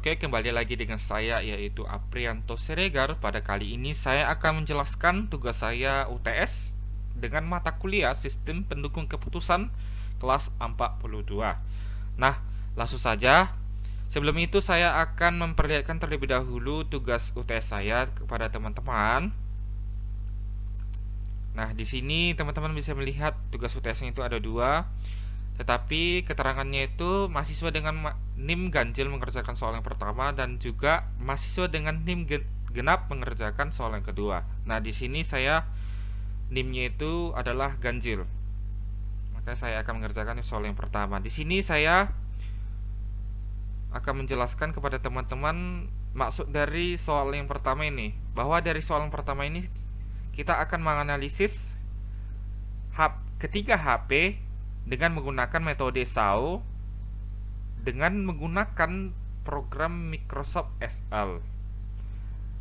Oke, kembali lagi dengan saya yaitu Aprianto Siregar. Pada kali ini saya akan menjelaskan tugas saya UTS dengan mata kuliah Sistem Pendukung Keputusan kelas 42. Nah, langsung saja. Sebelum itu saya akan memperlihatkan terlebih dahulu tugas UTS saya kepada teman-teman. Nah, di sini teman-teman bisa melihat tugas UTS-nya itu ada dua. Tetapi keterangannya itu mahasiswa dengan NIM ganjil mengerjakan soal yang pertama dan juga mahasiswa dengan NIM genap mengerjakan soal yang kedua. Nah, di sini saya NIM-nya itu adalah ganjil. Maka saya akan mengerjakan soal yang pertama. Di sini saya akan menjelaskan kepada teman-teman maksud dari soal yang pertama ini. Bahwa dari soal yang pertama ini kita akan menganalisis ketiga HP dengan menggunakan metode SAO dengan menggunakan program Microsoft SL.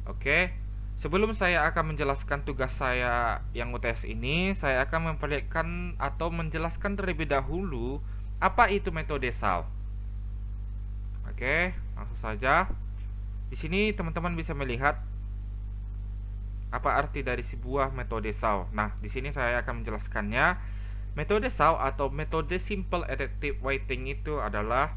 Oke, sebelum saya akan menjelaskan tugas saya yang UTS ini, saya akan memperlihatkan atau menjelaskan terlebih dahulu apa itu metode SAO. Oke, langsung saja. Di sini teman-teman bisa melihat apa arti dari sebuah metode SAO. Nah, di sini saya akan menjelaskannya. Metode SAO atau metode Simple Adaptive Weighting itu adalah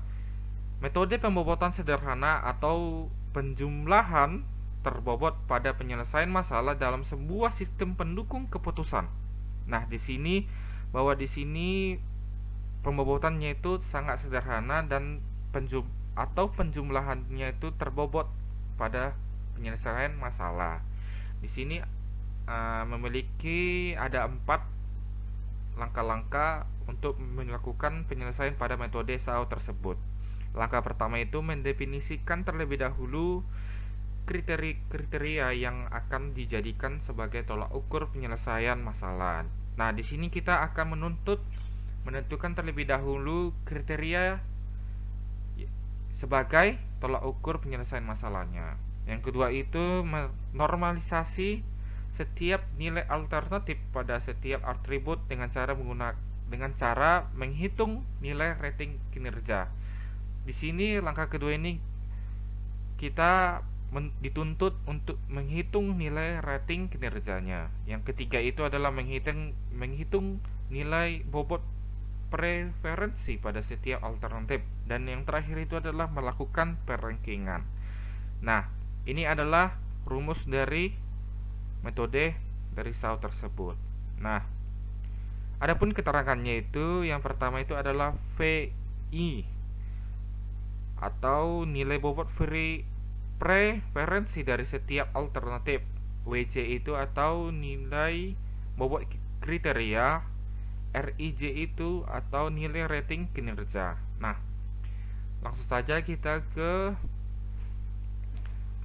metode pembobotan sederhana atau penjumlahan terbobot pada penyelesaian masalah dalam sebuah sistem pendukung keputusan. Nah, di sini bahwa di sini pembobotannya itu sangat sederhana dan penjumlahannya itu terbobot pada penyelesaian masalah. Di sini memiliki ada 4 langkah-langkah untuk melakukan penyelesaian pada metode SAO tersebut. Langkah pertama itu mendefinisikan terlebih dahulu kriteria yang akan dijadikan sebagai tolak ukur penyelesaian masalah. Nah, di sini kita akan menentukan terlebih dahulu kriteria sebagai tolak ukur penyelesaian masalahnya. Yang kedua itu normalisasi setiap nilai alternatif pada setiap atribut dengan cara menghitung nilai rating kinerja. Di sini langkah kedua ini kita dituntut untuk menghitung nilai rating kinerjanya. Yang ketiga itu adalah menghitung nilai bobot preferensi pada setiap alternatif, dan yang terakhir itu adalah melakukan perankingan. Nah, ini adalah rumus dari metode dari SAO tersebut. Nah, adapun keterangannya itu yang pertama itu adalah VI atau nilai bobot preferensi dari setiap alternatif. WJ itu atau nilai bobot kriteria. RIJ itu atau nilai rating kinerja. Nah, langsung saja kita ke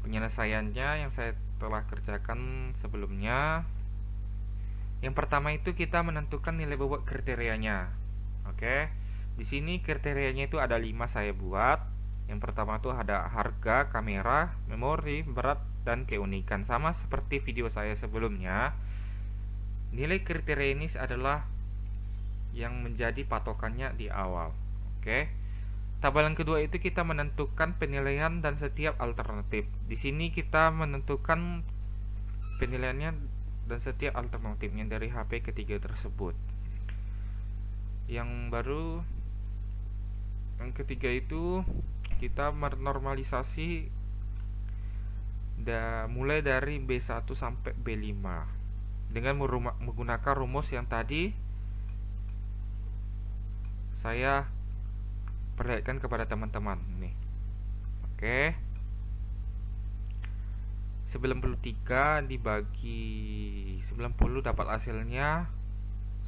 penyelesaiannya yang saya telah kerjakan sebelumnya. Yang pertama itu kita menentukan nilai bobot kriterianya. Oke. Di sini kriterianya itu ada 5 saya buat. Yang pertama itu ada harga, kamera, memori, berat, dan keunikan. Sama seperti video saya sebelumnya. Nilai kriteria ini adalah yang menjadi patokannya di awal. Oke. Tabelan kedua itu kita menentukan penilaian dan setiap alternatif. Di sini kita menentukan penilaiannya dan setiap alternatifnya dari HP ketiga tersebut. Yang ketiga itu kita menormalisasi mulai dari B1 sampai B5 dengan menggunakan rumus yang tadi saya perlihatkan kepada teman-teman nih. Oke. 93 dibagi 90 dapat hasilnya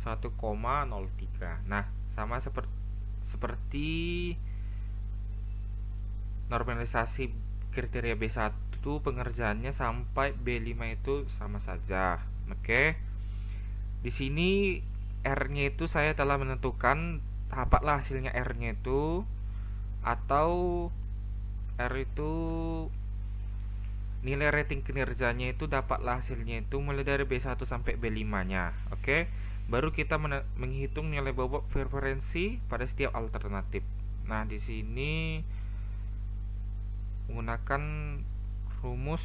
1,03. Nah, sama seperti normalisasi kriteria B1 pengerjaannya sampai B5 itu sama saja. Oke. Di sini R-nya itu saya telah menentukan dapatlah hasilnya R-nya itu, atau R itu nilai rating kinerjanya itu dapatlah hasilnya itu mulai dari B1 sampai B5-nya. Oke. Baru kita menghitung nilai bobot preferensi pada setiap alternatif. Nah, di sini menggunakan rumus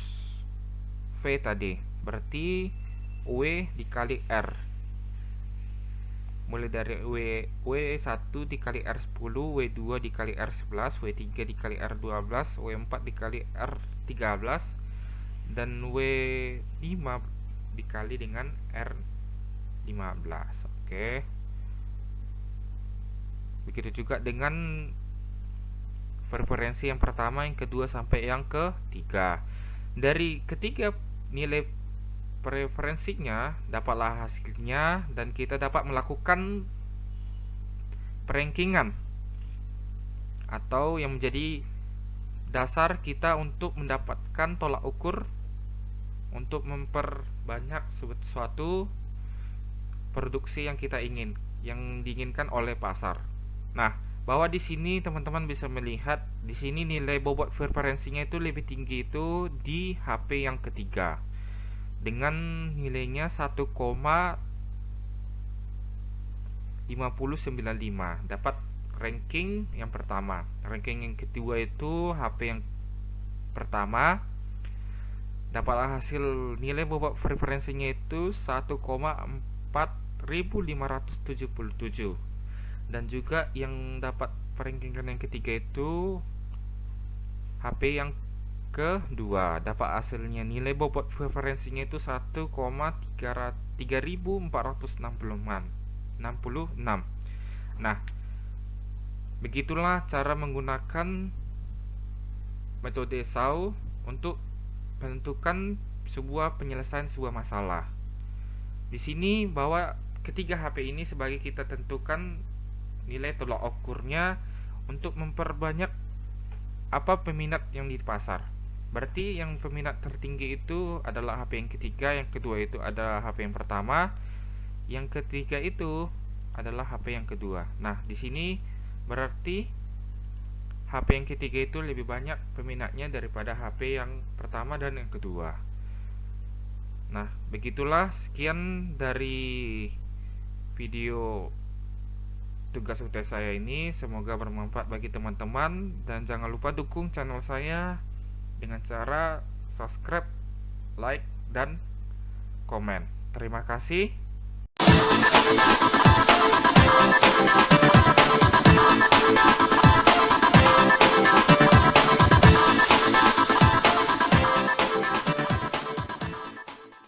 V tadi. Berarti W dikali R. Mulai dari W1 dikali R10, W2 dikali R11, W3 dikali R12, W4 dikali R13, dan W5 dikali dengan R15. Oke. Begitu juga dengan preferensi yang pertama, yang kedua, sampai yang ketiga. Dari ketiga nilai preferensinya dapatlah hasilnya, dan kita dapat melakukan perankingan atau yang menjadi dasar kita untuk mendapatkan tolak ukur untuk memperbanyak suatu produksi yang kita yang diinginkan oleh pasar. Nah, bahwa di sini teman-teman bisa melihat di sini nilai bobot preferensinya itu lebih tinggi itu di HP yang ketiga dengan nilainya 1,5095, dapat ranking yang pertama. Ranking yang kedua itu HP yang pertama dapatlah hasil nilai bobot preferensinya itu 1,4577, dan juga yang dapat rankingan yang ketiga itu HP yang kedua dapat hasilnya nilai bobot preferensinya itu 1,3466. Nah, begitulah cara menggunakan metode SAO untuk menentukan penyelesaian sebuah masalah. Di sini bahwa ketiga HP ini sebagai kita tentukan nilai tolak ukurnya untuk memperbanyak peminat yang di pasar. Berarti yang peminat tertinggi itu adalah HP yang ketiga, yang kedua itu adalah HP yang pertama, yang ketiga itu adalah HP yang kedua. Nah, di sini berarti HP yang ketiga itu lebih banyak peminatnya daripada HP yang pertama dan yang kedua. Nah, begitulah sekian dari video tugas UTS saya ini. Semoga bermanfaat bagi teman-teman, dan jangan lupa dukung channel saya dengan cara subscribe, like, dan komen. Terima kasih.